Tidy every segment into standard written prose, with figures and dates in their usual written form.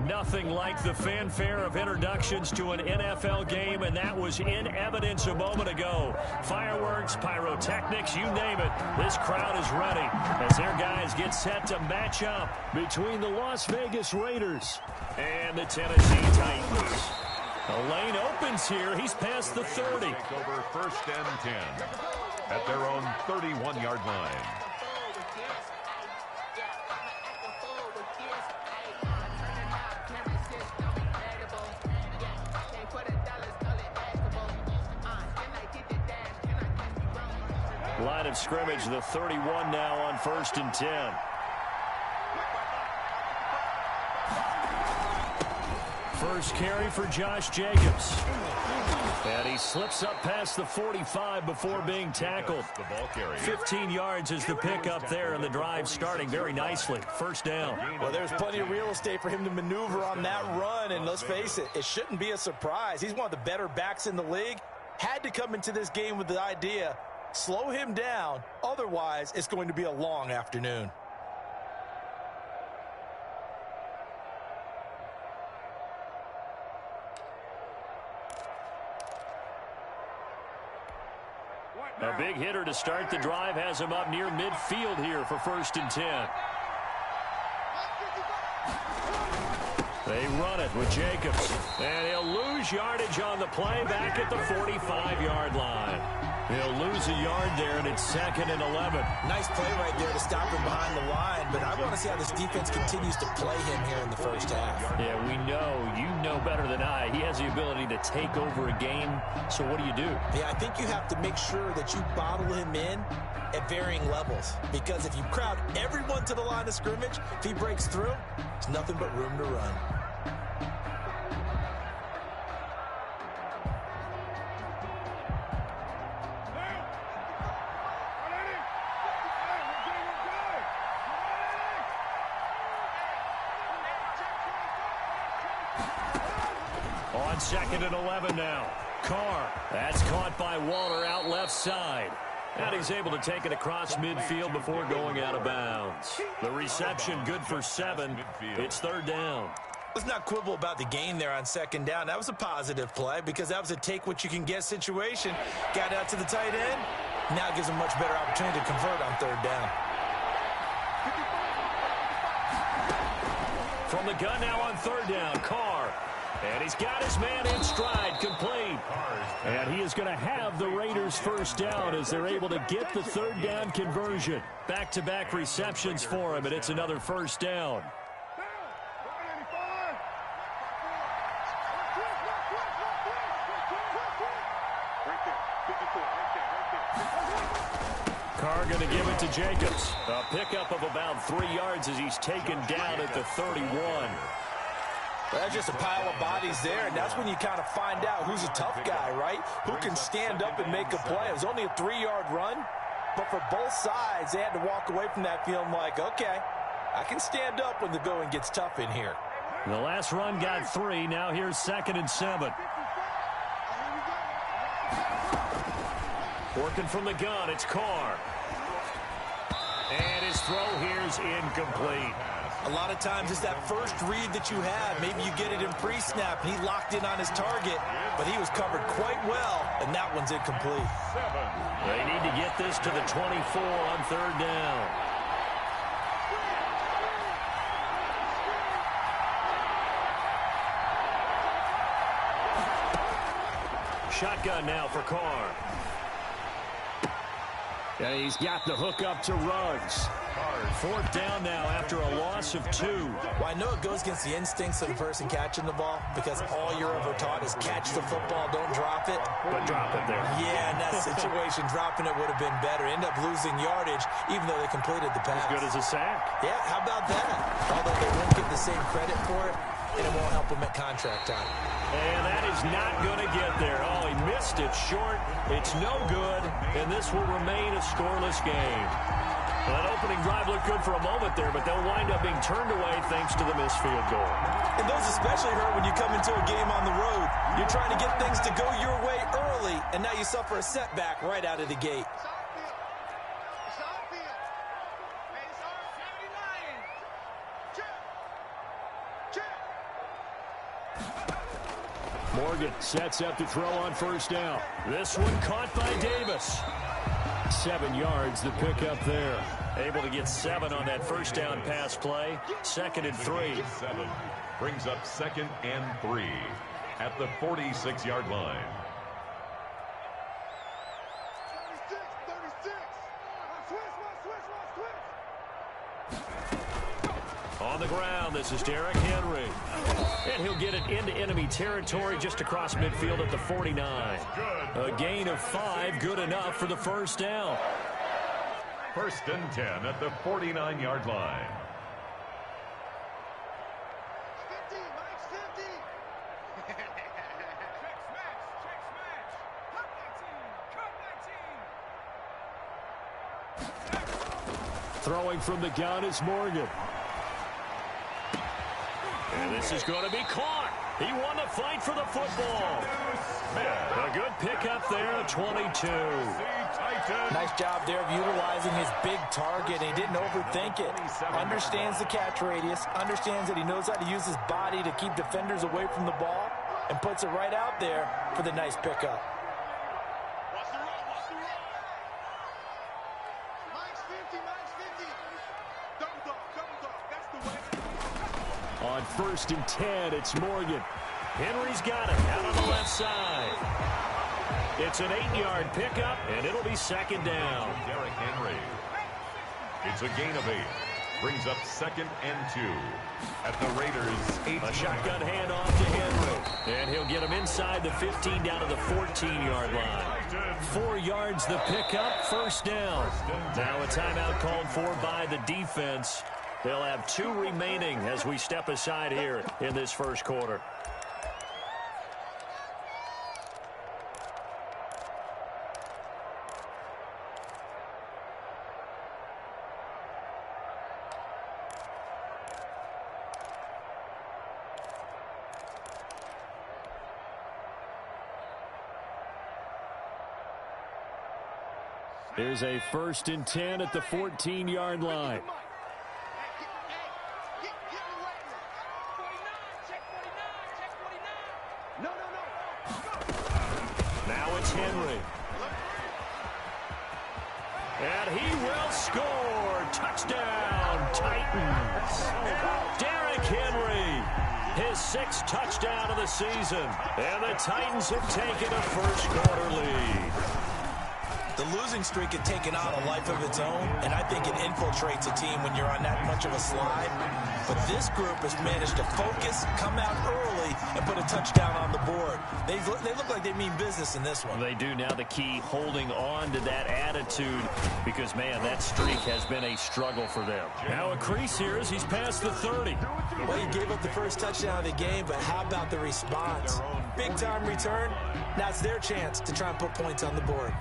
Nothing like the fanfare of introductions to an NFL game, and that was in evidence a moment ago. Fireworks, pyrotechnics, you name it. This crowd is ready as their guys get set to match up between the Las Vegas Raiders and the Tennessee Titans. The lane opens here. He's past the 30. Over 1st and 10 at their own 31-yard line. Line of scrimmage, the 31 now on 1st and 10. First carry for Josh Jacobs. And he slips up past the 45 before being tackled. 15 yards is the pickup there, and the drive starting very nicely. 1st down. Well, there's plenty of real estate for him to maneuver on that run, and let's face it, it shouldn't be a surprise. He's one of the better backs in the league. Had to come into this game with the idea, slow him down, otherwise it's going to be a long afternoon. A big hitter to start the drive has him up near midfield here for 1st and 10. They run it with Jacobs. And he'll lose yardage on the play back at the 45-yard line. He'll lose a yard there, and it's 2nd and 11. Nice play right there to stop him behind the line, but I want to see how this defense continues to play him here in the 1st half. Yeah, we know. You know better than I. He has the ability to take over a game, so what do you do? Yeah, I think you have to make sure that you bottle him in at varying levels, because if you crowd everyone to the line of scrimmage, if he breaks through, there's nothing but room to run. On 2nd and 11 now. Carr. That's caught by Waller out left side. And he's able to take it across midfield before going out of bounds. The reception good for 7. It's 3rd down. Let's not quibble about the gain there on 2nd down. That was a positive play because that was a take-what-you-can-get situation. Got out to the tight end. Now gives him much better opportunity to convert on 3rd down. From the gun now on 3rd down, Carr. And he's got his man in stride, complete. And he is going to have the Raiders' 1st down as they're able to get the 3rd down conversion. Back-to-back receptions for him, and it's another 1st down. Carr going to give it to Jacobs. A pickup of about 3 yards as he's taken down at the 31. Well, that's just a pile of bodies there, and that's when you kind of find out who's a tough guy, right? Who can stand up and make a play. It was only a 3-yard run, but for both sides, they had to walk away from that feeling like, okay, I can stand up when the going gets tough in here. The last run got 3. Now here's 2nd and 7. Working from the gun, it's Carr. And his throw here's incomplete. A lot of times it's that first read that you have. Maybe you get it in pre-snap, and he locked in on his target, but he was covered quite well, and that one's incomplete. They need to get this to the 24 on 3rd down. Shotgun now for Carr. And he's got the hook up to Ruggs. 4th down now after a loss of 2. Well, I know it goes against the instincts of the person catching the ball because all you're ever taught is catch the football, don't drop it. But drop it there. Yeah, in that situation, dropping it would have been better. End up losing yardage, even though they completed the pass. As good as a sack. Yeah, how about that? Although they won't get the same credit for it, and it won't help them at contract time. And that is not going to get there. Oh, he missed it short. It's no good, and this will remain a scoreless game. Well, that opening drive looked good for a moment there, but they'll wind up being turned away thanks to the missed field goal. And those especially hurt when you come into a game on the road. You're trying to get things to go your way early, and now you suffer a setback right out of the gate. Morgan sets up to throw on first down. This one caught by Davis. 7 yards, the pickup there. Able to get 7 on that first down pass play. 2nd and 3. 7 brings up 2nd and 3 at the 46-yard line. 36. On the ground, this is Derrick Henry. And he'll get it into enemy territory just across midfield at the 49. A gain of 5, good enough for the first down. 1st and 10 at the 49-yard line. 50, Mike's 50. Check smash. Cut 19. Throwing from the gun is Morgan. And this is going to be caught. He won the fight for the football. A good pickup there at 22. Nice job there of utilizing his big target. He didn't overthink it. Understands the catch radius. Understands that he knows how to use his body to keep defenders away from the ball. And puts it right out there for the nice pickup. Mike's 50. Double dog. That's the way. On 1st and 10, it's Morgan. Henry's got it out on the left side. It's an 8-yard pickup, and it'll be 2nd down. Derrick Henry. It's a gain of 8. Brings up 2nd and 2 at the Raiders' 8. A shotgun handoff to Henry. And he'll get him inside the 15 down to the 14-yard line. 4 yards the pickup, first down. Now a timeout called for by the defense. They'll have 2 remaining as we step aside here in this first quarter. Here's a 1st and 10 at the 14-yard line. Now it's Henry. And he will score. Touchdown, Titans. Derrick Henry, his 6th touchdown of the season. And the Titans have taken a first quarter lead. The losing streak had taken on a life of its own, and I think it infiltrates a team when you're on that much of a slide. But this group has managed to focus, come out early, and put a touchdown on the board. They look like they mean business in this one. They do. Now the key, holding on to that attitude, because, man, that streak has been a struggle for them. Now a crease here as he's past the 30. Well, he gave up the first touchdown of the game, but how about the response? Big-time return. Now it's their chance to try and put points on the board.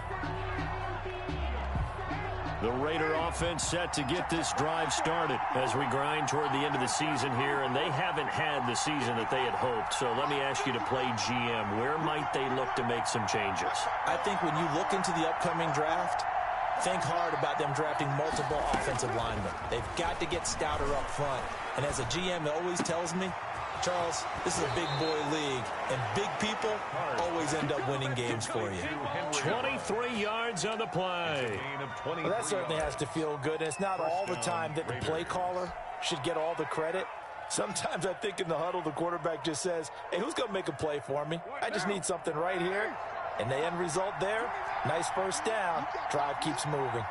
The Raider offense set to get this drive started as we grind toward the end of the season here, and they haven't had the season that they had hoped. So let me ask you to play GM. Where might they look to make some changes? I think when you look into the upcoming draft, think hard about them drafting multiple offensive linemen. They've got to get stouter up front. And as a GM always tells me, Charles, this is a big boy league, and big people always end up winning games for you. 23 yards on the play. Well, that certainly has to feel good, and it's not all the time that the play caller should get all the credit. Sometimes I think in the huddle, the quarterback just says, hey, who's going to make a play for me? I just need something right here. And the end result there, nice first down. Drive keeps moving.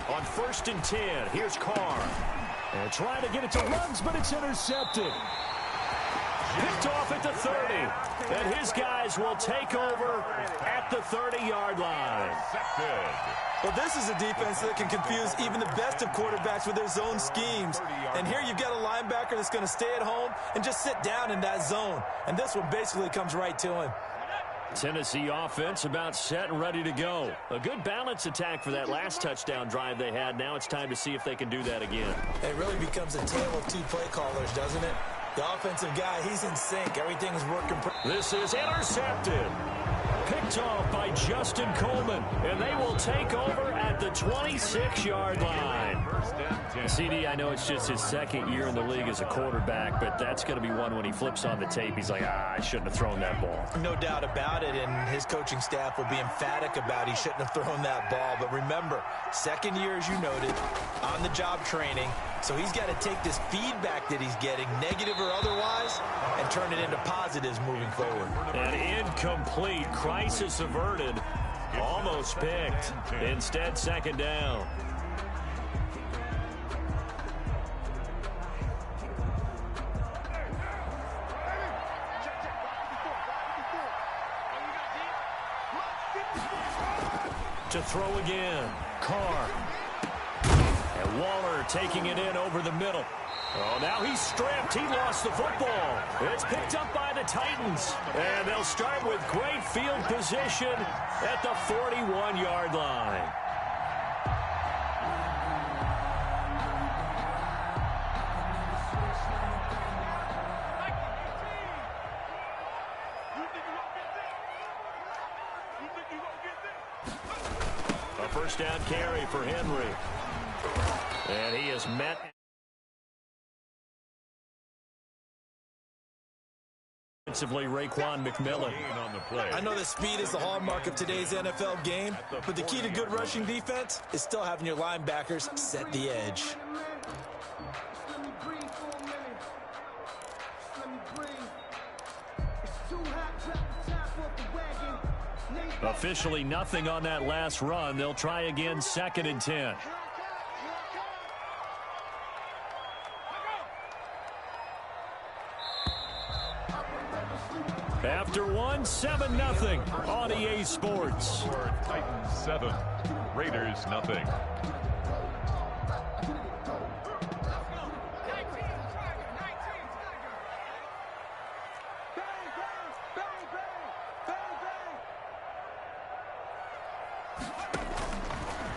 On 1st and 10, here's Carr. And trying to get it to Ruggs, but it's intercepted. Picked off at the 30. And his guys will take over at the 30-yard line. Well, this is a defense that can confuse even the best of quarterbacks with their zone schemes. And here you've got a linebacker that's going to stay at home and just sit down in that zone. And this one basically comes right to him. Tennessee offense about set and ready to go. A good balance attack for that last touchdown drive they had. Now it's time to see if they can do that again. It really becomes a tale of 2 play callers, doesn't it? The offensive guy, he's in sync. Everything's working. This is intercepted. Picked off by Justin Coleman, and they will take over at the 26-yard line. CD, I know it's just his second year in the league as a quarterback, but that's going to be one when he flips on the tape, he's like, I shouldn't have thrown that ball. No doubt about it, and his coaching staff will be emphatic about he shouldn't have thrown that ball. But remember, second year, as you noted, on-the-job training, so he's got to take this feedback that he's getting, negative or otherwise, and turn it into positives moving forward. An incomplete, crisis averted, almost picked. Instead, second down. To throw again, Carr. And Waller taking it in over the middle. Oh, now he's stripped. He lost the football. It's picked up by the Titans. And they'll start with great field position at the 41-yard line. A first down carry for Henry. And he is met. Defensively, Raekwon McMillan on the play. I know that speed is the hallmark of today's NFL game, but the key to good rushing defense is still having your linebackers set the edge. Officially nothing on that last run. They'll try again, 2nd and 10. After one, 7-0 on EA Sports. Titans 7, Raiders nothing.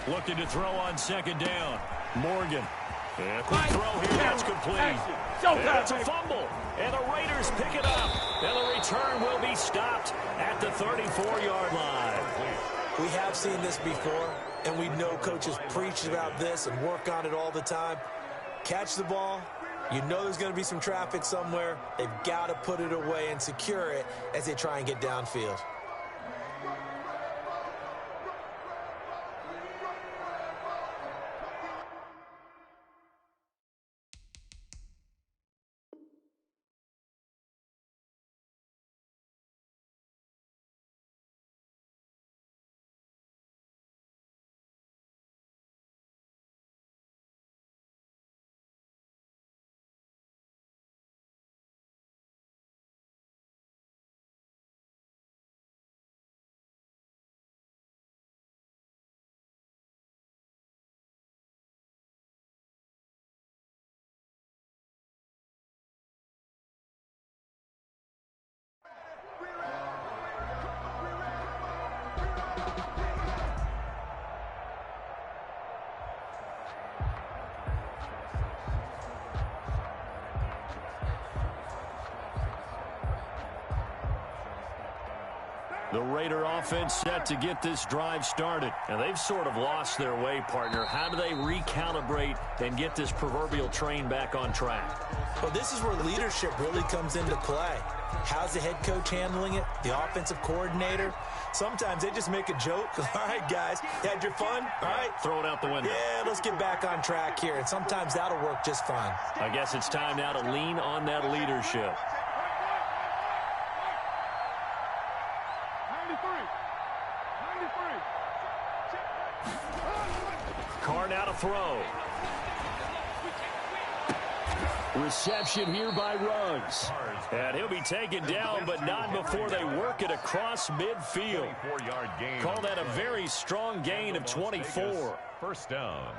Looking to throw on 2nd down. Morgan. And quick throw here. That's complete. And it's a fumble. And the Raiders pick it up. And the return will be stopped at the 34-yard line. We have seen this before, and we know coaches preach about this and work on it all the time. Catch the ball. You know there's going to be some traffic somewhere. They've got to put it away and secure it as they try and get downfield. The Raider offense set to get this drive started. And they've sort of lost their way, partner. How do they recalibrate and get this proverbial train back on track? Well, this is where leadership really comes into play. How's the head coach handling it? The offensive coordinator? Sometimes they just make a joke. All right, guys, you had your fun? All right. Throw it out the window. Yeah, let's get back on track here. And sometimes that'll work just fine. I guess it's time now to lean on that leadership. Carr now to throw. Reception here by Ruggs. And he'll be taken down, but not before they work it across midfield. Call that a very strong gain of 24. First down.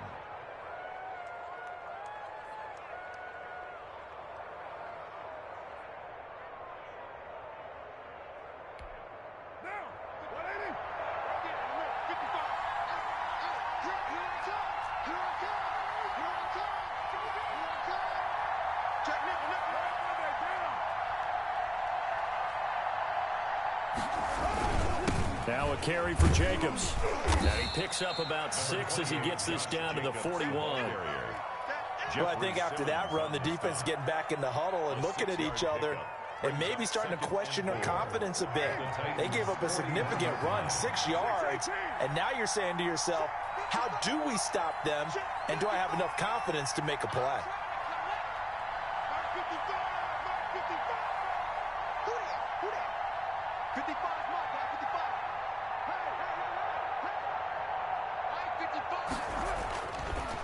Now a carry for Jacobs. And he picks up about 6 as he gets this down to the 41. Well, I think after that run, the defense is getting back in the huddle and looking at each other and maybe starting to question their confidence a bit. They gave up a significant run, 6 yards, and now you're saying to yourself, how do we stop them, and do I have enough confidence to make a play?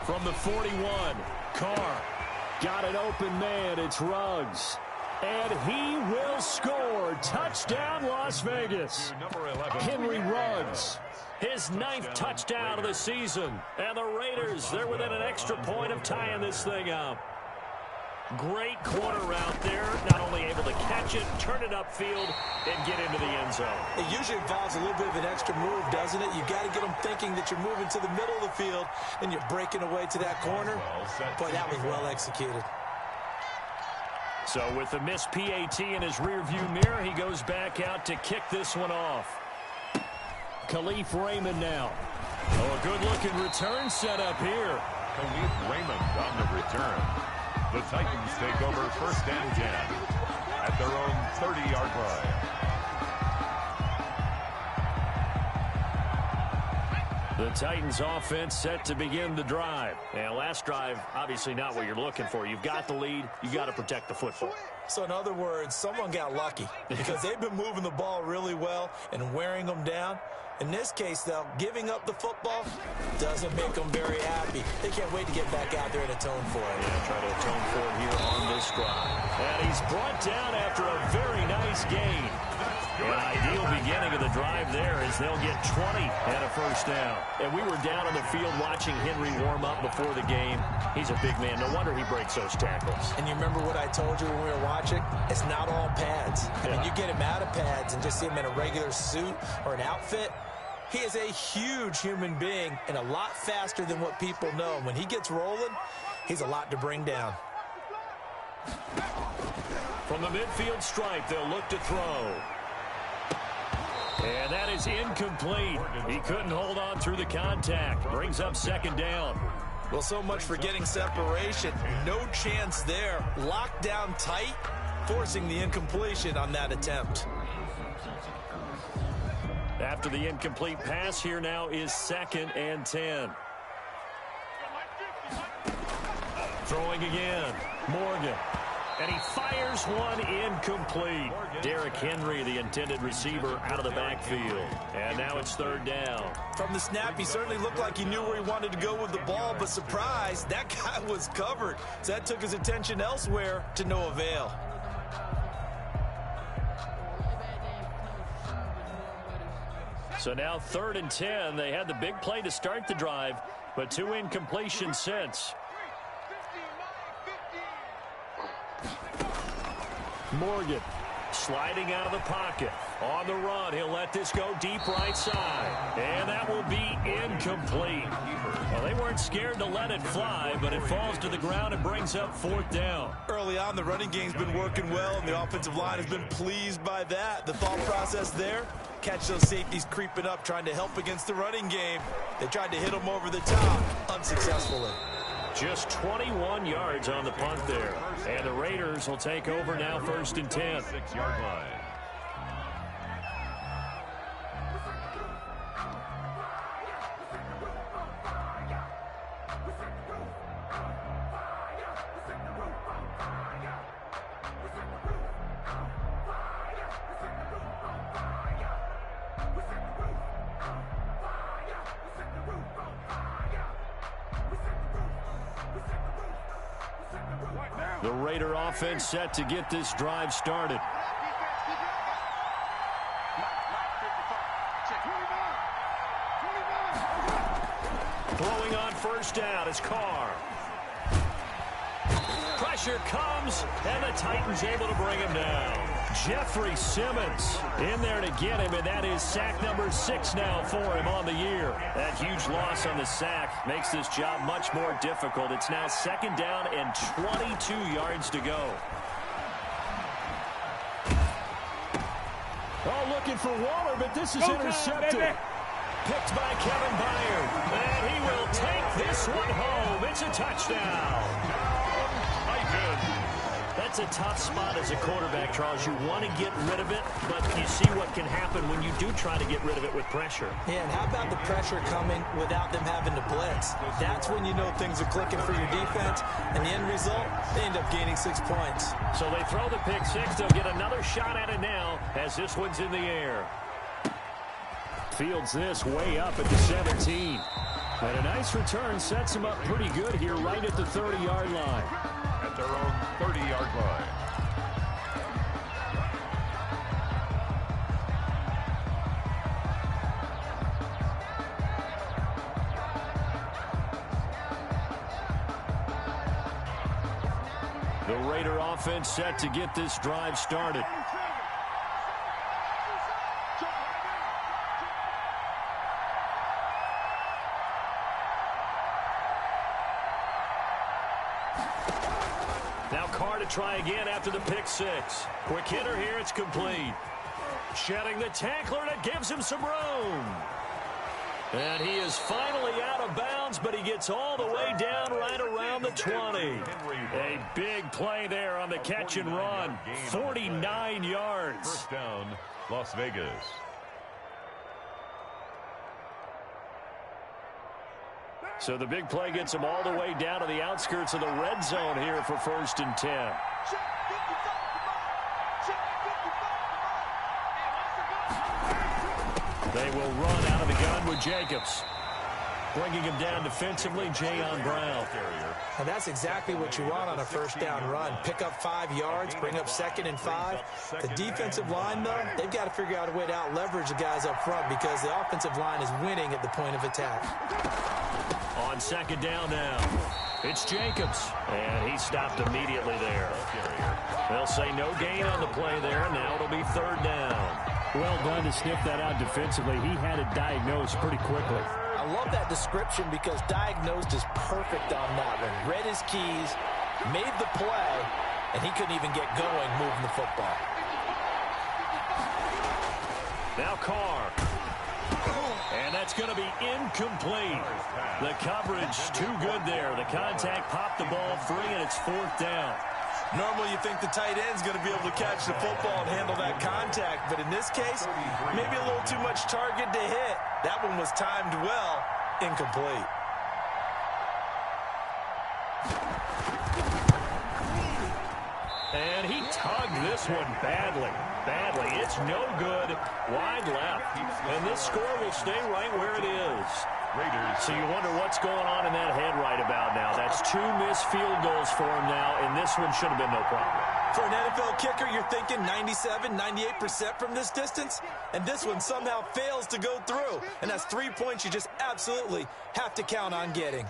From the 41, Carr got an open man. It's Ruggs. And he will score. Touchdown, Las Vegas. Henry Ruggs, his 9th touchdown of the season. And the Raiders, they're within an extra point of tying this thing up. Great corner route there. Not only able to catch it, turn it upfield, and get into the end zone. It usually involves a little bit of an extra move, doesn't it? You've got to get them thinking that you're moving to the middle of the field, and you're breaking away to that corner. Boy, that was well executed. So with the missed PAT in his rearview mirror, he goes back out to kick this one off. Khalif Raymond now. Oh, a good-looking return set up here. Khalif Raymond on the return. The Titans take over 1st and 10 at their own 30-yard line. The Titans offense set to begin the drive. And last drive, obviously not what you're looking for. You've got the lead. You've got to protect the football. So in other words, someone got lucky because they've been moving the ball really well and wearing them down. In this case, though, giving up the football doesn't make them very happy. They can't wait to get back out there and atone for it. Yeah, try to atone for it here on this drive. And he's brought down after a very nice gain. An ideal beginning of the drive there as they'll get 20 and a 1st down. And we were down on the field watching Henry warm up before the game. He's a big man. No wonder he breaks those tackles. And you remember what I told you when we were watching? It's not all pads. I mean, you get him out of pads and just see him in a regular suit or an outfit. He is a huge human being and a lot faster than what people know. When he gets rolling, he's a lot to bring down. From the midfield stripe, they'll look to throw. And that is incomplete. He couldn't hold on through the contact. Brings up 2nd down. Well, so much for getting separation. No chance there. Locked down tight, forcing the incompletion on that attempt. After the incomplete pass, here now is 2nd and 10. Throwing again. Morgan. And he fires one incomplete. Derrick Henry, the intended receiver, out of the backfield. And now it's 3rd down. From the snap, he certainly looked like he knew where he wanted to go with the ball, but surprise, that guy was covered. So that took his attention elsewhere to no avail. So now 3rd and 10. They had the big play to start the drive, but 2 incompletions since. Morgan sliding out of the pocket. On the run, he'll let this go deep right side. And that will be incomplete. Well, they weren't scared to let it fly, but it falls to the ground and brings up 4th down. Early on, the running game's been working well, and the offensive line has been pleased by that. The thought process there, catch those safeties creeping up, trying to help against the running game. They tried to hit them over the top, unsuccessfully. Just 21 yards on the punt there. And the Raiders will take over now 1st and 10. 6-yard line. The Raider offense set to get this drive started. Throwing on 1st down is Carr. Pressure comes, and the Titans able to bring him down. Jeffrey Simmons in there to get him, and that is sack number 6 now for him on the year. That huge loss on the sack makes this job much more difficult. It's now 2nd down and 22 yards to go. Oh, looking for Waller, but this is intercepted. Picked by Kevin Byard. And he will take this one home. It's a touchdown. That's a tough spot as a quarterback, Charles. You want to get rid of it, but you see what can happen when you do try to get rid of it with pressure. Yeah, and how about the pressure coming without them having to blitz? That's when you know things are clicking for your defense, and the end result, they end up gaining 6 points. So they throw the pick six. They'll get another shot at it now as this one's in the air. Fields this way up at the 17. And a nice return sets him up pretty good here right at the 30-yard line. At their own 30-yard line. The Raider offense set to get this drive started. Now Carr to try again after the pick six. Quick hitter here, it's complete. Shedding the tackler, that gives him some room. And he is finally out of bounds, but he gets all the way down right around the 20. A big play there on the catch and run. 49 yards. First down, Las Vegas. So the big play gets him all the way down to the outskirts of the red zone here for 1st and 10. They will run out of the gun with Jacobs. Bringing him down defensively, Jayon Brown. And that's exactly what you want on a first down run. Pick up 5 yards, bring up 2nd and 5. The defensive line, though, they've got to figure out a way to out-leverage the guys up front because the offensive line is winning at the point of attack. On 2nd down now, it's Jacobs. And he stopped immediately there. They'll say no gain on the play there. Now it'll be 3rd down. Well done to sniff that out defensively. He had it diagnosed pretty quickly. I love that description because diagnosed is perfect on that one. Read his keys, made the play, and he couldn't even get going moving the football. Now Carr. And that's going to be incomplete. The coverage too good there. The contact popped the ball free, and it's 4th down. Normally you think the tight end's going to be able to catch the football and handle that contact, but in this case, maybe a little too much target to hit. That one was timed well, incomplete. And he tugged this one badly. It's no good. Wide left. And this score will stay right where it is. Raiders. So you wonder what's going on in that head right about now. That's 2 missed field goals for him now, and this one should have been no problem. For an NFL kicker, you're thinking 97, 98% from this distance, and this one somehow fails to go through. And that's 3 points you just absolutely have to count on getting.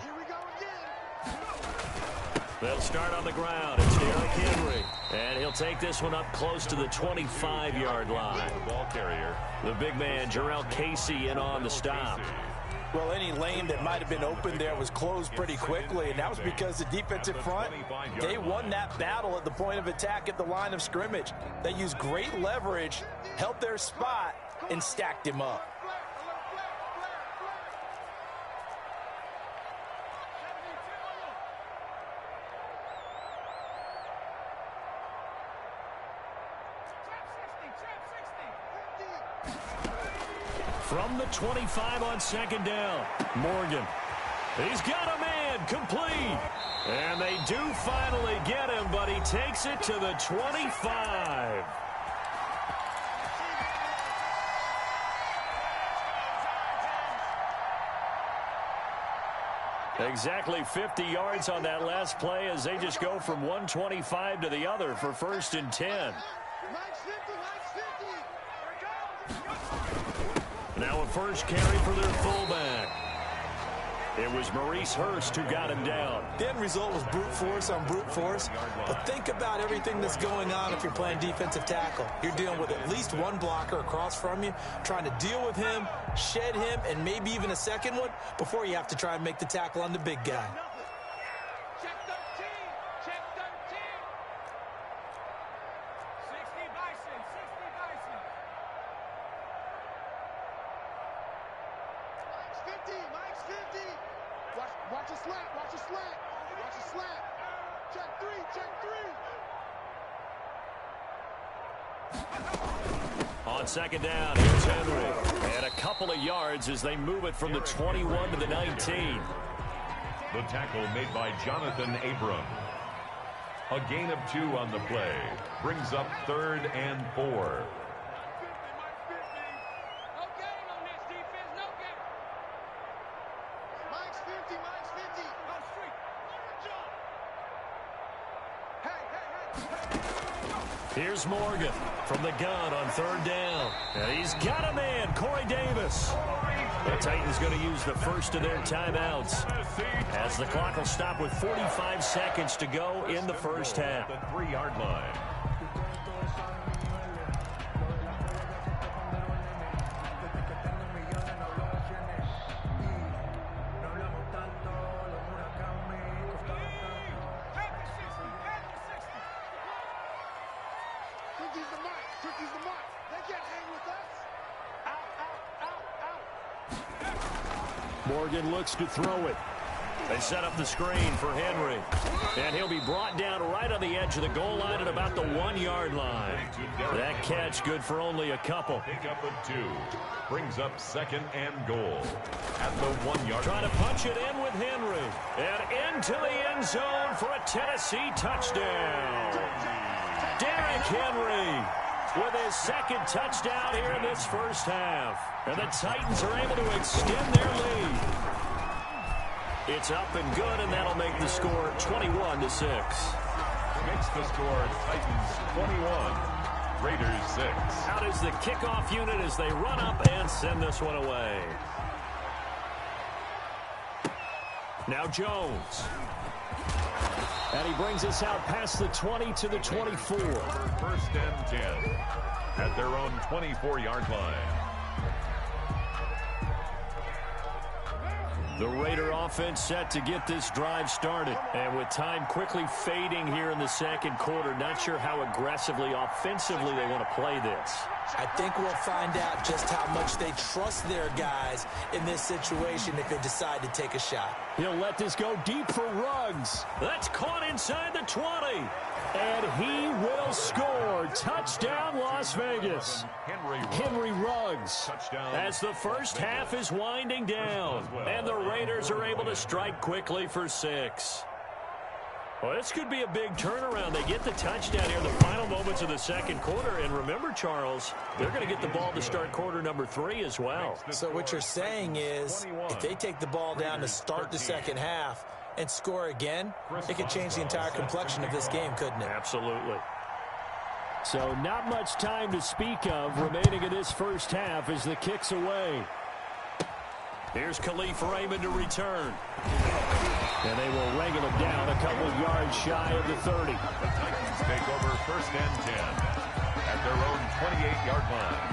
They'll start on the ground. It's Derrick Henry. And he'll take this one up close to the 25-yard line. Ball carrier. The big man, Jarrell Casey, in on the stop. Well, any lane that might have been open there was closed pretty quickly, and that was because the defensive front, they won that battle at the point of attack at the line of scrimmage. They used great leverage, held their spot, and stacked him up. From the 25 on 2nd down, Morgan. He's got a man, complete. And they do finally get him, but he takes it to the 25. Exactly 50 yards on that last play as they just go from 125 to the other for 1st and 10. Now a first carry for their fullback. It was Maurice Hurst who got him down. The end result was brute force on brute force. But think about everything that's going on if you're playing defensive tackle. You're dealing with at least one blocker across from you, trying to deal with him, shed him, and maybe even a second one before you have to try and make the tackle on the big guy. Check 13. Check 13. 60 Bison. 60 Bison. 50. Mike's 50. Watch a slap. Watch a slap. Watch a slap. Check three. Check three. On second down, here's Henry. And a couple of yards as they move it from the 21 to the 19. The tackle made by Jonathan Abram. A gain of 2 on the play. Brings up 3rd and 4. No gain on this defense. No gain. Mike's 50. Mike's 50. On street. Hey. Here's Morgan from the gun on 3rd down. And he's got a man, Corey Davis. The Titans going to use the first of their timeouts as the clock will stop with 45 seconds to go in the first half. The 3-yard line. Turkey's the mark. They can't hang with us. Out, out, out, out. Morgan looks to throw it. They set up the screen for Henry. And he'll be brought down right on the edge of the goal line at about the 1-yard line. That catch good for only a couple. Pick up of 2. Brings up 2nd and goal at the 1-yard Trying line. to punch it in with Henry. And into the end zone for a Tennessee touchdown. Derrick Henry with his 2nd touchdown here in this first half. And the Titans are able to extend their lead. It's up and good, and that'll make the score 21-6. Makes the score Titans 21, Raiders 6. Out is the kickoff unit as they run up and send this one away. Now Jones. And he brings us out past the 20 to the 24. 1st and 10 at their own 24-yard line. The Raider offense set to get this drive started. And with time quickly fading here in the second quarter, not sure how aggressively, offensively they want to play this. I think we'll find out just how much they trust their guys in this situation if they decide to take a shot. He'll let this go deep for Ruggs. That's caught inside the 20. And he will score. Touchdown, Las Vegas. Henry Ruggs. As the first half is winding down. And the Raiders are able to strike quickly for 6. Well, this could be a big turnaround. They get the touchdown here in the final moments of the second quarter. And remember, Charles, they're going to get the ball to start quarter number 3 as well. So what you're saying is if they take the ball down to start the second half and score again, it could change the entire complexion of this game, couldn't it? Absolutely. So not much time to speak of remaining in this first half as the kick's away. Here's Khalif Raymond to return. And they will wrangle him down a couple yards shy of the 30. The Titans take over 1st and 10 at their own 28-yard line.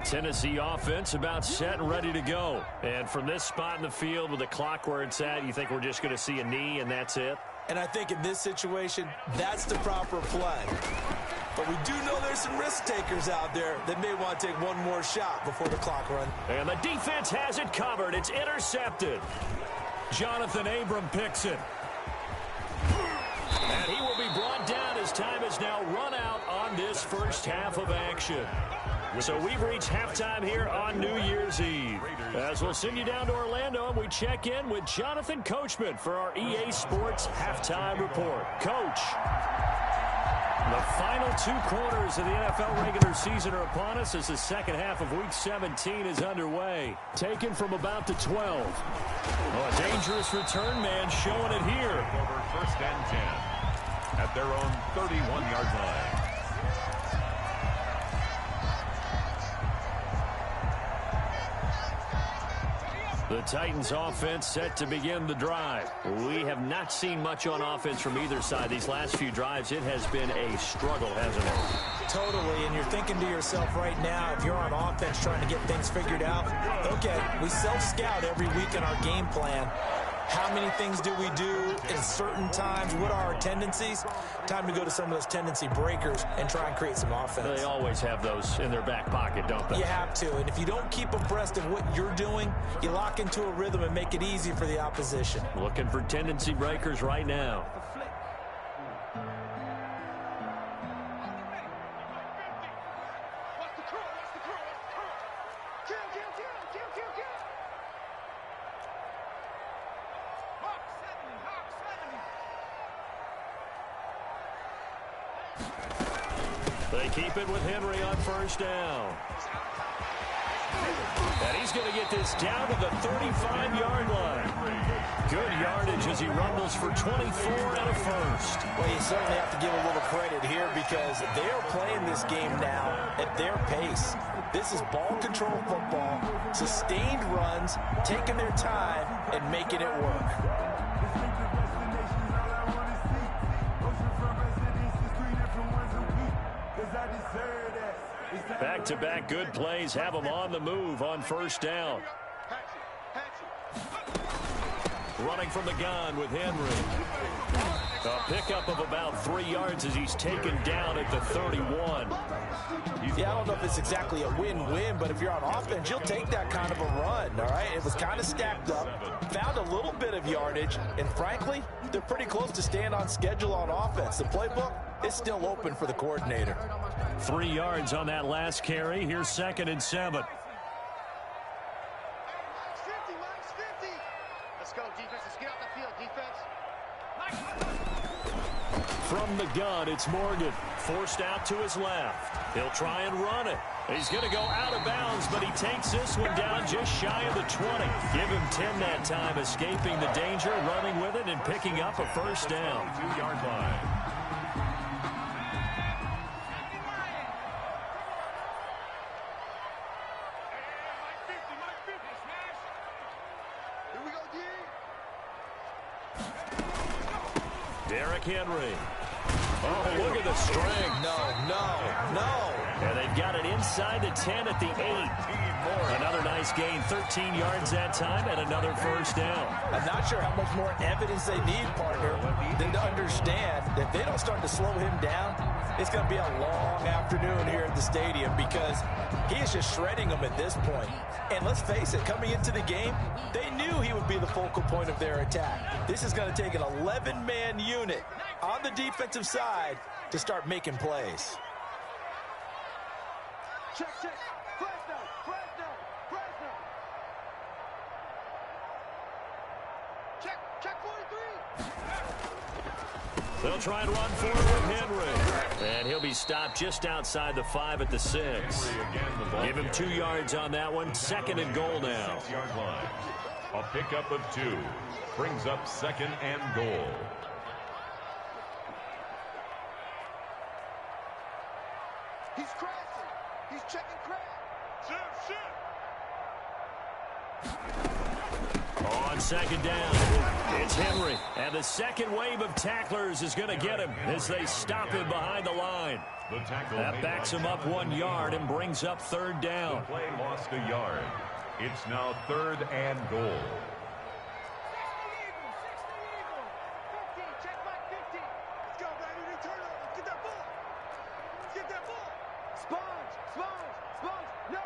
Tennessee offense about set and ready to go. And from this spot in the field with the clock where it's at, you think we're just going to see a knee and that's it? And I think in this situation, that's the proper play. But we do know there's some risk takers out there that may want to take one more shot before the clock runs. And the defense has it covered. It's intercepted. Jonathan Abram picks it. And he will be brought down as time has now run out on this first half of action. So we've reached halftime here on New Year's Eve. As we'll send you down to Orlando, and we check in with Jonathan Coachman for our EA Sports Halftime Report. Coach, the final 2 quarters of the NFL regular season are upon us as the second half of Week 17 is underway. Taken from about the 12. Oh, a dangerous return man showing it here. Over 1st and 10 at their own 31-yard line. The Titans offense set to begin the drive. We have not seen much on offense from either side. These last few drives, it has been a struggle, hasn't it? Totally, and you're thinking to yourself right now, if you're on offense trying to get things figured out, okay, we self-scout every week in our game plan. How many things do we do in certain times? What are our tendencies? Time to go to some of those tendency breakers and try and create some offense. They always have those in their back pocket, don't they? You have to, and if you don't keep abreast of what you're doing, you lock into a rhythm and make it easy for the opposition. Looking for tendency breakers right now. They keep it with Henry on first down. And he's going to get this down to the 35-yard line. Good yardage as he rumbles for 24 and a first. Well, you certainly have to give a little credit here because they are playing this game now at their pace. This is ball control football, sustained runs, taking their time and making it work. Back-to-back good plays have them on the move on first down. Running from the gun with Henry. A pickup of about 3 yards as he's taken down at the 31. Yeah, I don't know if it's exactly a win-win, but if you're on offense, you'll take that kind of a run, all right? It was kind of stacked up, found a little bit of yardage, and frankly, they're pretty close to staying on schedule on offense. The playbook is still open for the coordinator. 3 yards on that last carry. Here's 2nd and 7. Let's go, defense. Let's get out the field, defense. From the gun, it's Morgan. Forced out to his left. He'll try and run it. He's going to go out of bounds, but he takes this one down just shy of the 20. Give him 10 that time, escaping the danger, running with it, and picking up a first down. 2-yard line. Derrick Henry. Oh, look at the strength. No. And they've got it inside the 10 at the 8. Another nice gain, 13 yards that time, and another first down. I'm not sure how much more evidence they need, partner, than to understand that if they don't start to slow him down, it's going to be a long afternoon here at the stadium because he is just shredding them at this point. And let's face it, coming into the game, they knew he would be the focal point of their attack. This is going to take an 11-man unit on the defensive side to start making plays. Check. Fresno. Check 43. They'll try and run forward with Henry. And he'll be stopped just outside the 5 at the 6. Give him 2 yards on that one. 2nd and goal now. 6-yard line. A pickup of 2 brings up 2nd and goal. He's crashing. He's checking crash. On 2nd down, it's Henry. And the second wave of tacklers is going to get him as they stop him behind the line. That backs him up 1 yard and brings up 3rd down. The play lost a yard. It's now 3rd and goal. Check back 50. Let's go, baby. Return it. Get that ball. Get that ball. Sponge. No.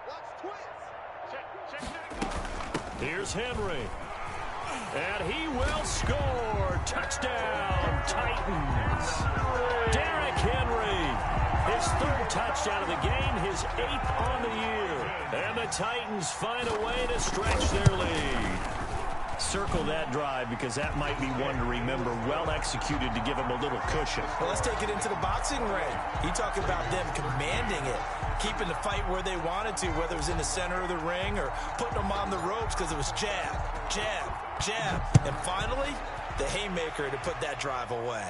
Watch twins. Check. Here's Henry. And he will score. Touchdown, Titans. Derrick Henry. His 3rd touchdown of the game, his 8th on the year. And the Titans find a way to stretch their lead. Circle that drive because that might be one to remember. Well executed to give him a little cushion. Well, let's take it into the boxing ring. You talk about them commanding it, keeping the fight where they wanted to, whether it was in the center of the ring or putting them on the ropes because it was jab. And finally, the haymaker to put that drive away.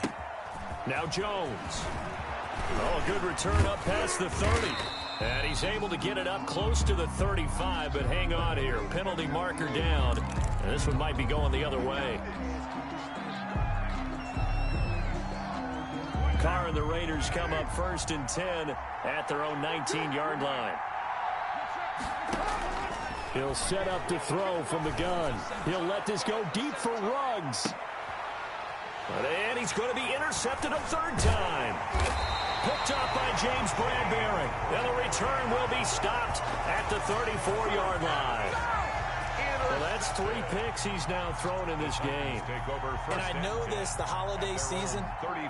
Now Jones. Oh, a good return up past the 30. And he's able to get it up close to the 35, but hang on here. Penalty marker down. And this one might be going the other way. Carr and the Raiders come up 1st and 10 at their own 19-yard line. He'll set up to throw from the gun. He'll let this go deep for Ruggs. And he's going to be intercepted a 3rd time. Picked up by James Bradbury. And the return will be stopped at the 34-yard line. Well, that's 3 picks he's now thrown in this game. And I know this, the holiday season,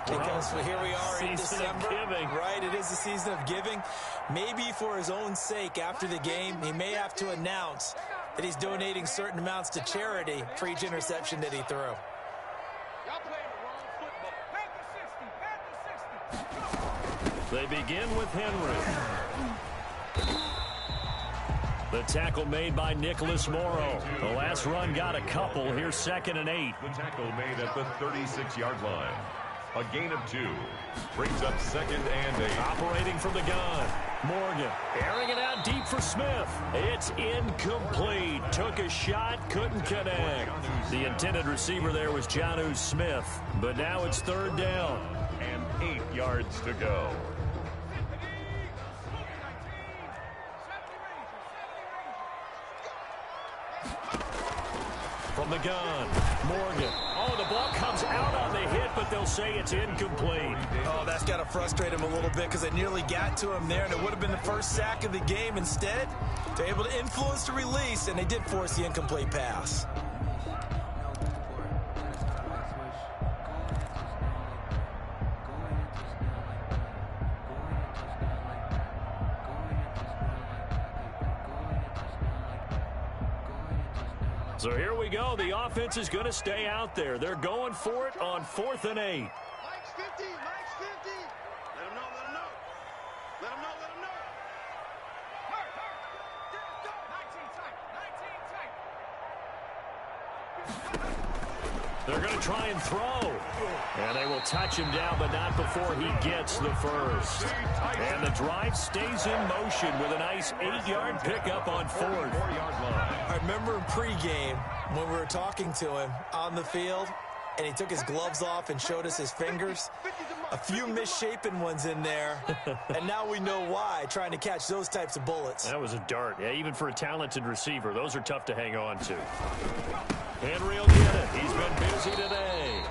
because here we are in December. Right, it is the season of giving. Maybe for his own sake after the game, he may have to announce that he's donating certain amounts to charity for each interception that he threw. They begin with Henry. The tackle made by Nicholas Morrow. The last run got a couple. Here's 2nd and 8. The tackle made at the 36-yard line. A gain of 2. Brings up 2nd and 8. Operating from the gun. Morgan airing it out deep for Smith. It's incomplete. Took a shot, couldn't connect. The intended receiver there was Jonnu Smith. But now it's 3rd down. And 8 yards to go. From the gun, Morgan. Oh, the ball comes out on the hit, but they'll say it's incomplete. Oh, that's got to frustrate him a little bit because they nearly got to him there, and it would have been the first sack of the game. Instead, they're able to influence the release, and they did force the incomplete pass. So here we go. The offense is going to stay out there. They're going for it on 4th and 8. Mike's 50. Mike's 50. Let him know. Let him know. Let him know. Let him know. Hurt. Go. 19 tight. They're going to try and throw. And they will touch him down, but not before he gets the first. And the drive stays in motion with a nice 8-yard pickup on 4th. I remember in pregame when we were talking to him on the field, and he took his gloves off and showed us his fingers. A few misshapen ones in there, and now we know why, trying to catch those types of bullets. That was a dart. Yeah, even for a talented receiver, those are tough to hang on to. Henry will get it. He's been busy today.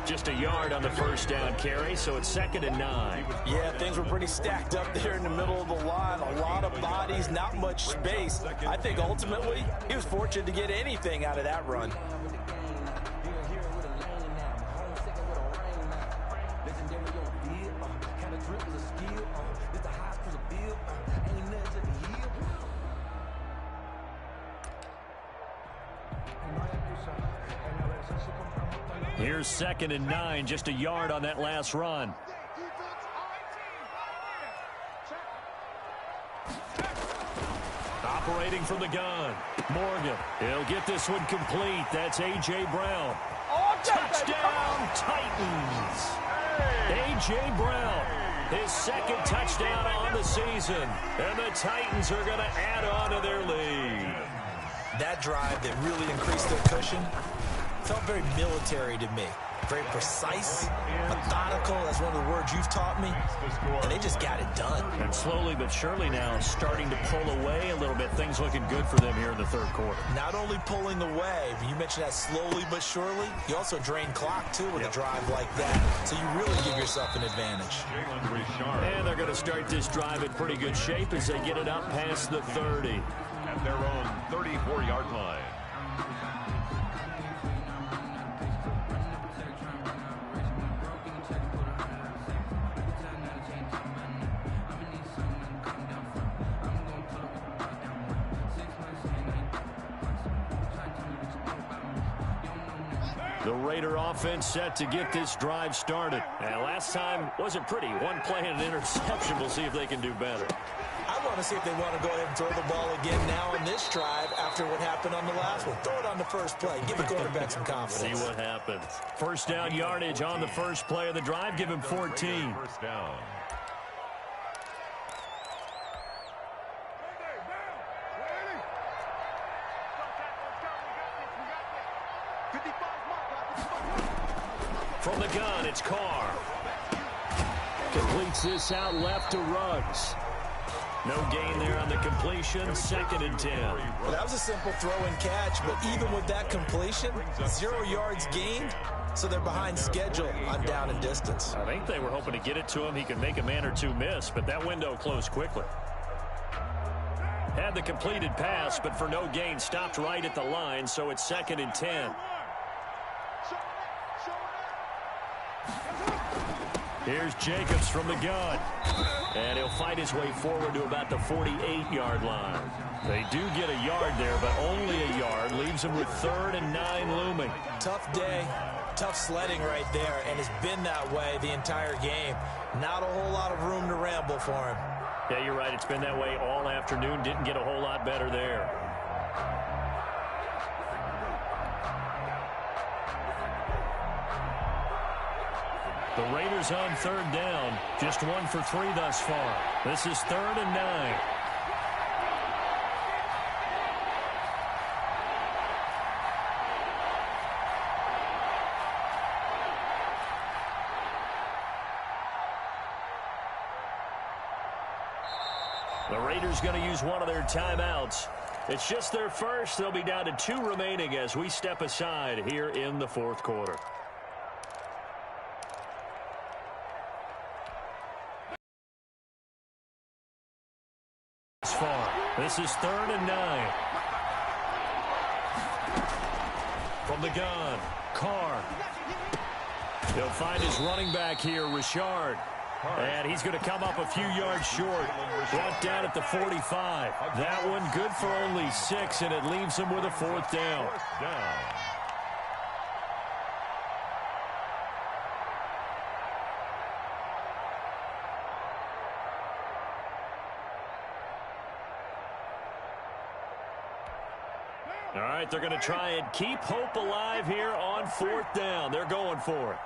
Just a yard on the first down carry, so it's 2nd and 9. Yeah, things were pretty stacked up there in the middle of the line. A lot of bodies, not much space. I think ultimately he was fortunate to get anything out of that run. Here's 2nd and 9, just a yard on that last run. Operating from the gun. Morgan. He'll get this one complete. That's A.J. Brown. Touchdown, Titans. A.J. Brown, his 2nd touchdown on the season. And the Titans are going to add on to their lead. That drive that really increased their cushion felt very military to me. Very precise, methodical. That's one of the words you've taught me. And they just got it done. And slowly but surely now starting to pull away a little bit. Things looking good for them here in the 3rd quarter. Not only pulling away, but you mentioned that slowly but surely. You also drain clock, too, with a drive like that. So you really give yourself an advantage. And they're going to start this drive in pretty good shape as they get it up past the 30. At their own 34-yard line. The Raider offense set to get this drive started. And last time wasn't pretty. One play and an interception. We'll see if they can do better. I want to see if they want to go ahead and throw the ball again now on this this drive after what happened on the last one. Throw it on the first play. Give the quarterback some confidence. See what happens. First down yardage on the first play of the drive. Give him 14. First down. From the gun, it's Carr. Completes this out left to Ruggs. No gain there on the completion. 2nd and 10. Well, that was a simple throw and catch, but even with that completion, 0 yards gained, so they're behind schedule on down and distance. I think they were hoping to get it to him. He could make a man or two miss, but that window closed quickly. Had the completed pass, but for no gain, stopped right at the line, so it's 2nd and 10. Here's Jacobs from the gun. And he'll fight his way forward to about the 48-yard line. They do get a yard there, but only a yard. Leaves him with 3rd and 9 looming. Tough day, tough sledding right there, and it's been that way the entire game. Not a whole lot of room to ramble for him. Yeah, you're right. It's been that way all afternoon. Didn't get a whole lot better there. The Raiders on 3rd down. Just 1 for 3 thus far. This is 3rd and 9. The Raiders going to use one of their timeouts. It's just their first. They'll be down to 2 remaining as we step aside here in the 4th quarter. This is 3rd and 9. From the gun, Carr. He'll find his running back here, Richard. And he's going to come up a few yards short. Brought down at the 45. That one good for only 6, and it leaves him with a 4th down. All right, they're going to try and keep hope alive here on 4th down. They're going for it.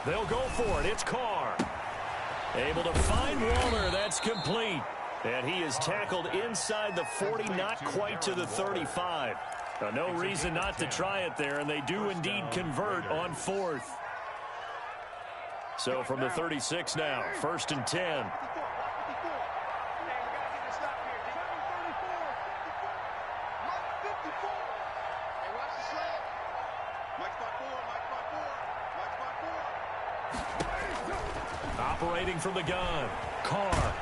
They'll go for it. It's Carr. Able to find Waller. That's complete. And he is tackled inside the 40, not quite to the 35. No reason not to try it there, and they do indeed convert on 4th. So from the 36 now, 1st and 10. Operating from the gun, Carr.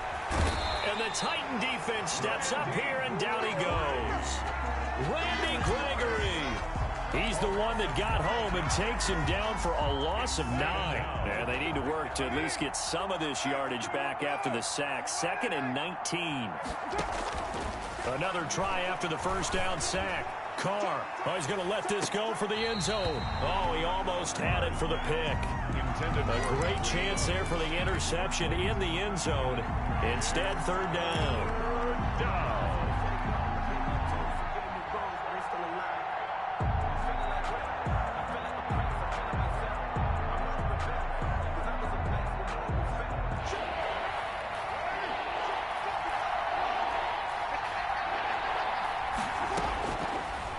And the Titan defense steps up here, and down he goes. Randy Gregory. He's the one that got home and takes him down for a loss of 9. And they need to work to at least get some of this yardage back after the sack. 2nd and 19. Another try after the first down sack. Carr. Oh, he's going to let this go for the end zone. Oh, he almost had it for the pick. A great chance there for the interception in the end zone. Instead, 3rd down.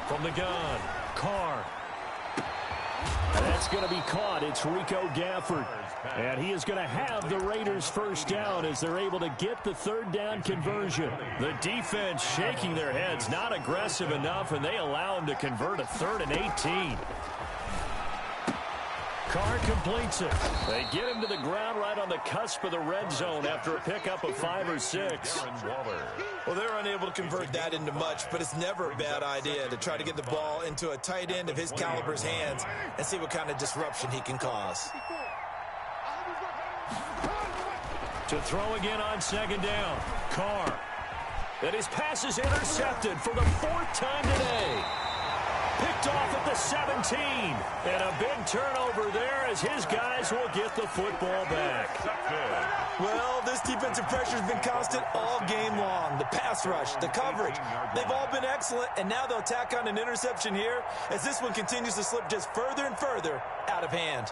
From the gun, Carr. That's going to be caught. It's Rico Gafford. And he is going to have the Raiders' first down as they're able to get the 3rd down conversion. The defense shaking their heads, not aggressive enough, and they allow him to convert a 3rd and 18. Carr completes it. They get him to the ground right on the cusp of the red zone after a pickup of 5 or 6. Well, they're unable to convert that into much, but it's never a bad idea to try to get the ball into a tight end of his caliber's hands and see what kind of disruption he can cause. To throw again on 2nd down, Carr. And his pass is intercepted for the 4th time today. Picked off at the 17. And a big turnover there as his guys will get the football back. Well, this defensive pressure has been constant all game long. The pass rush, the coverage, they've all been excellent, and now they'll tack on an interception here as this one continues to slip just further and further out of hand.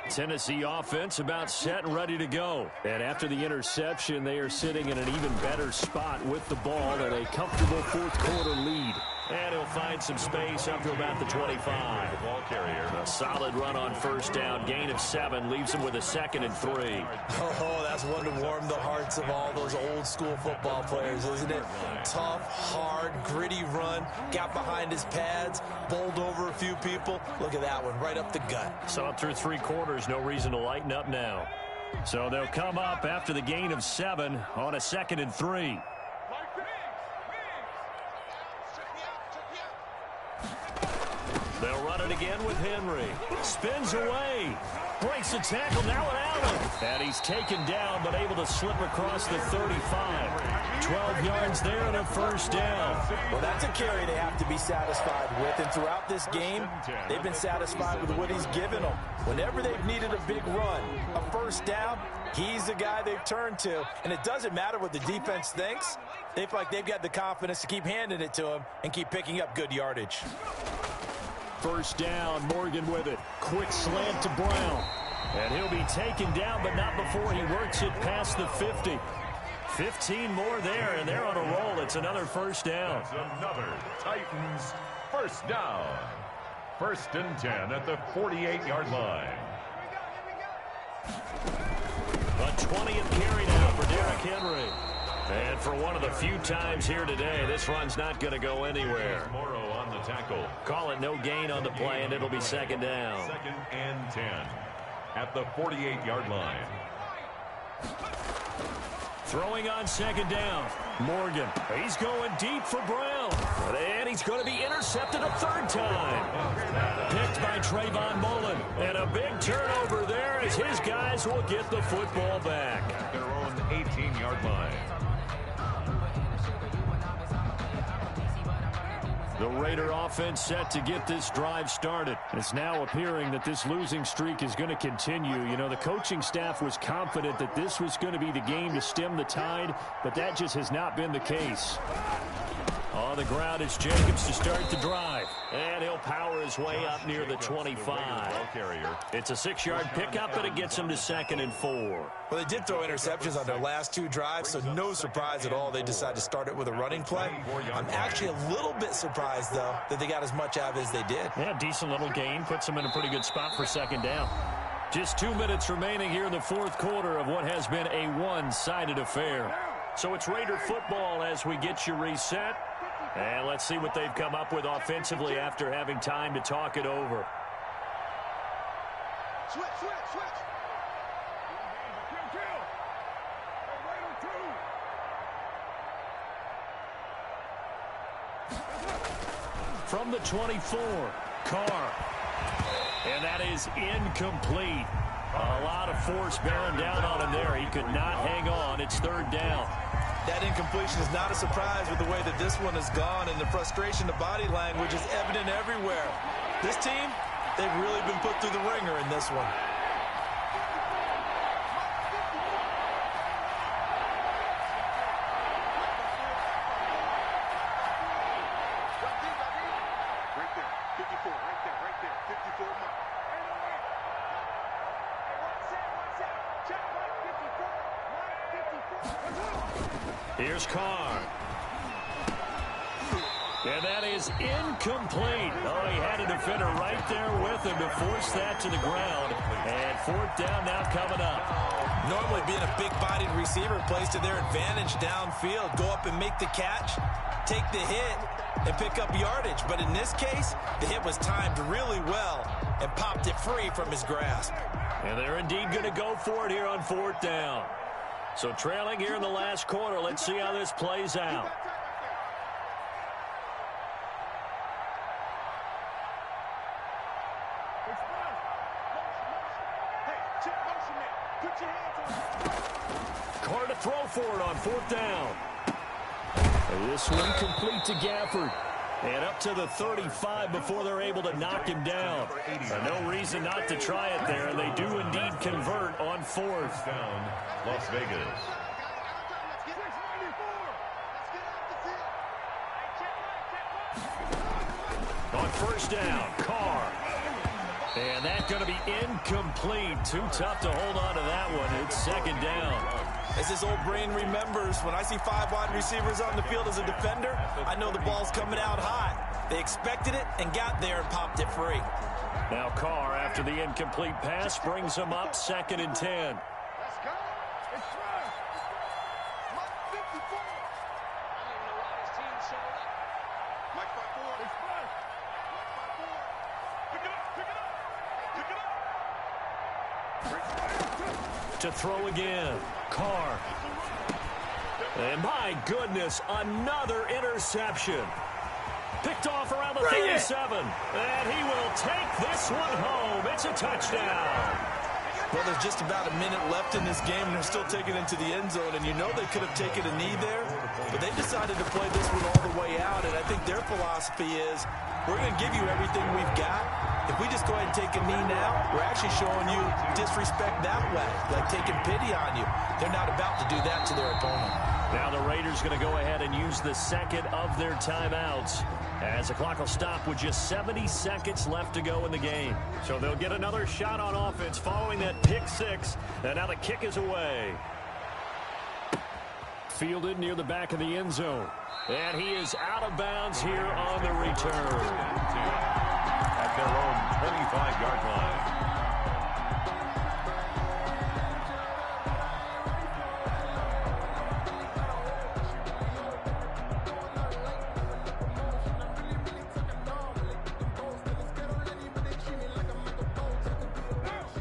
Tennessee offense about set and ready to go. And after the interception, they are sitting in an even better spot with the ball and a comfortable fourth quarter lead. And he'll find some space up to about the 25. The ball carrier. A solid run on first down. Gain of 7 leaves him with a 2nd and 3. Oh, that's one to warm the hearts of all those old school football players, isn't it? Tough, hard, gritty run. Got behind his pads, bowled over a few people. Look at that one, right up the gut. Saw it through 3 quarters. No reason to lighten up now. So they'll come up after the gain of 7 on a 2nd and 3. They'll run it again with Henry. Spins away. Breaks the tackle. Now an Allen. And he's taken down but able to slip across the 35. 12 yards there and a first down. Well, that's a carry they have to be satisfied with. And throughout this game, they've been satisfied with what he's given them. Whenever they've needed a big run, a first down, he's the guy they've turned to. And it doesn't matter what the defense thinks. They feel like they've got the confidence to keep handing it to him and keep picking up good yardage. First down, Morgan with it. Quick slant to Brown. And he'll be taken down, but not before he works it past the 50. 15 more there, and they're on a roll. It's another first down. That's another Titans first down. 1st and 10 at the 48-yard line. A 20th carry now for Derrick Henry. And for one of the few times here today, this run's not going to go anywhere. Morrow on the tackle. Call it no gain on the play, and it'll be 2nd down. 2nd and 10 at the 48-yard line. Throwing on 2nd down. Morgan. He's going deep for Brown. And he's going to be intercepted a 3rd time. Picked by Trayvon Mullen. And a big turnover there as his guys will get the football back. At their own 18-yard line. The Raider offense set to get this drive started. It's now appearing that this losing streak is going to continue. You know, the coaching staff was confident that this was going to be the game to stem the tide, but that just has not been the case. On the ground, it's Jacobs to start the drive. And he'll power his way up near the 25. It's a 6-yard pickup, and it gets him to 2nd and 4. Well, they did throw interceptions on their last 2 drives, so no surprise at all they decided to start it with a running play. I'm actually a little bit surprised, though, that they got as much out of it as they did. Yeah, decent little gain. Puts them in a pretty good spot for 2nd down. Just 2 minutes remaining here in the 4th quarter of what has been a one-sided affair. So it's Raider football as we get you reset. And let's see what they've come up with offensively after having time to talk it over. Switch. From the 24, Carr. And that is incomplete. A lot of force bearing down on him there. He could not hang on. It's 3rd down. That incompletion is not a surprise with the way that this one has gone, and the frustration of body language is evident everywhere. This team, they've really been put through the ringer in this one. Right there, 54, right there, 54 mark. Check, Mike 54, Here's Carr. And that is incomplete. Oh, he had a defender right there with him to force that to the ground. And 4th down now coming up. Normally being a big-bodied receiver plays to their advantage downfield. Go up and make the catch, take the hit, and pick up yardage. But in this case, the hit was timed really well and popped it free from his grasp. And they're indeed going to go for it here on 4th down. So trailing here in the last quarter. Let's see how this plays out. Carr to throw for it on 4th down. This one complete to Gafford. And up to the 35 before they're able to knock him down. No reason not to try it there, and they do indeed convert on fourth. Down, Las Vegas. On first down, Carr. And that's going to be incomplete. Too tough to hold on to that one. It's second down. As his old brain remembers, when I see 5 wide receivers on the field as a defender, I know the ball's coming out hot. They expected it and got there and popped it free. Now Carr, after the incomplete pass, brings him up 2nd and 10. Let's go. It's run. 54. I don't even know why his team showed up. Mike 5-4. It's run. Mike 5-4. Pick it up. Pick it up. Pick it up. To throw again, Carr. And my goodness, another interception. Picked off around the 37. And he will take this one home. It's a touchdown. Well, there's just about a minute left in this game, and they're still taking it into the end zone. And you know they could have taken a knee there, but they decided to play this one all the way out. And I think their philosophy is, we're going to give you everything we've got. If we just go ahead and take a knee now, we're actually showing you disrespect that way, like taking pity on you. They're not about to do that to their opponent. Now the Raiders going to go ahead and use the second of their timeouts, as the clock will stop with just 70 seconds left to go in the game. So they'll get another shot on offense following that pick six. And now the kick is away. Fielded near the back of the end zone. And he is out of bounds here on the return. At their own 25-yard line.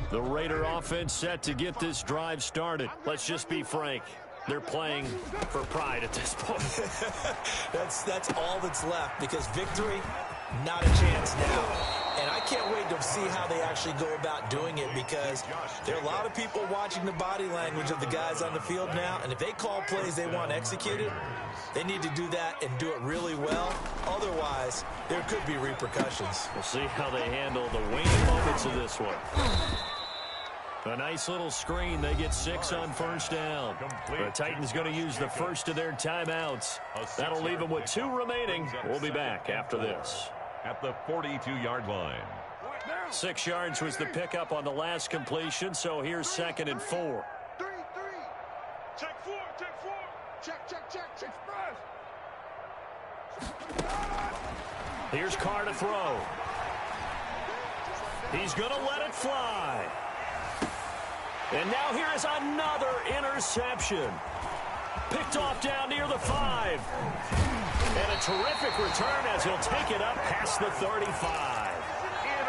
The Raider offense set to get this drive started. Let's just be frank. They're playing for pride at this point. That's all that's left, because victory, not a chance now. And I can't wait to see how they actually go about doing it, because there are a lot of people watching the body language of the guys on the field now, and if they call plays they want executed, they need to do that and do it really well. Otherwise, there could be repercussions. We'll see how they handle the waning moments of this one. A nice little screen. They get 6 on first down. The Titans going to use the first of their timeouts. That'll leave them with 2 remaining. We'll be back after this. At the 42-yard line. 6 yards was the pickup on the last completion, so here's 2nd and 4. 3. Check 4. Check 4. Check. Here's Carr to throw. He's going to let it fly. And now here is another interception. Picked off down near the 5. And a terrific return as he'll take it up past the 35.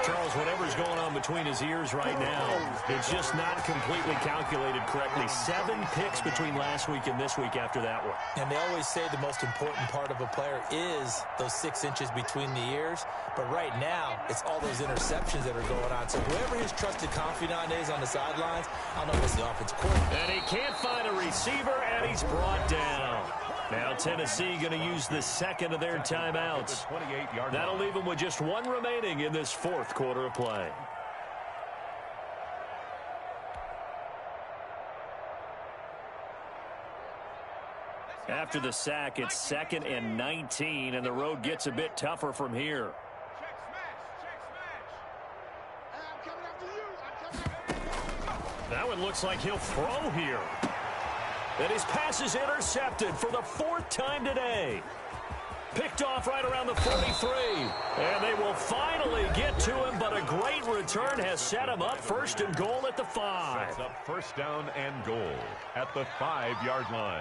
Charles, whatever's going on between his ears right now, it's just not completely calculated correctly. 7 picks between last week and this week after that one. And they always say the most important part of a player is those 6 inches between the ears. But right now, it's all those interceptions that are going on. So whoever his trusted confidant is on the sidelines, I don't know if it's the offensive coordinator. And he can't find a receiver, and he's brought down. Now Tennessee going to use the second of their timeouts. That'll leave them with just 1 remaining in this 4th quarter of play. After the sack, it's 2nd and 19, and the road gets a bit tougher from here. Check smash. I'm coming after you. That one looks like he'll throw here. And his pass is intercepted for the 4th time today. Picked off right around the 43. And they will finally get to him, but a great return has set him up 1st and goal at the 5. Sets up 1st down and goal at the 5-yard line.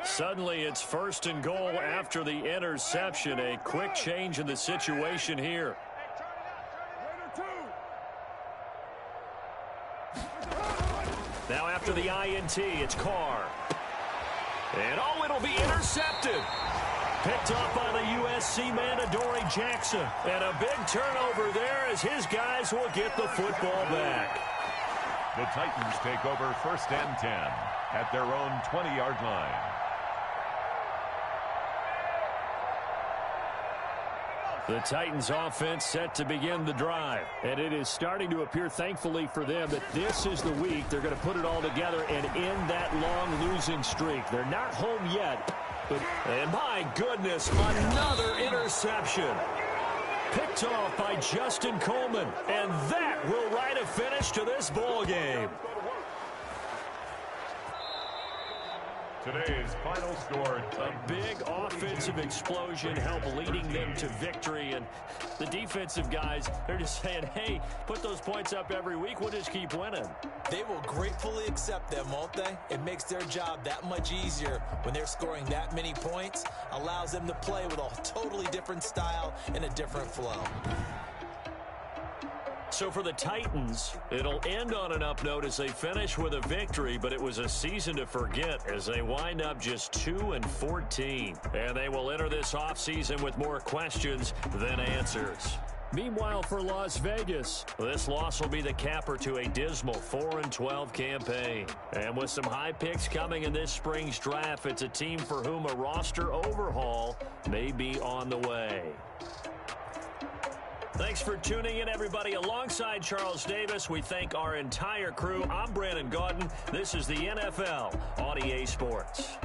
Suddenly, it's 1st and goal after the interception. A quick change in the situation here. Now after the INT, it's Carr. And oh, it'll be intercepted. Picked up by the USC man, Adoree Jackson. And a big turnover there as his guys will get the football back. The Titans take over 1st and 10 at their own 20-yard line. The Titans offense set to begin the drive. And it is starting to appear, thankfully for them, that this is the week they're going to put it all together and end that long losing streak. They're not home yet. And my goodness, another interception. Picked off by Justin Coleman. And that will write a finish to this ball game. Today's final score. A big offensive explosion helped leading them to victory. And the defensive guys, they're just saying, hey, put those points up every week. We'll just keep winning. They will gratefully accept them, won't they? It makes their job that much easier when they're scoring that many points. Allows them to play with a totally different style and a different flow. So for the Titans, it'll end on an up note as they finish with a victory, but it was a season to forget as they wind up just 2-14. And they will enter this offseason with more questions than answers. Meanwhile, for Las Vegas, this loss will be the capper to a dismal 4-12 campaign. And with some high picks coming in this spring's draft, it's a team for whom a roster overhaul may be on the way. Thanks for tuning in, everybody. Alongside Charles Davis, we thank our entire crew. I'm Brandon Gaudin. This is the NFL on EA Sports.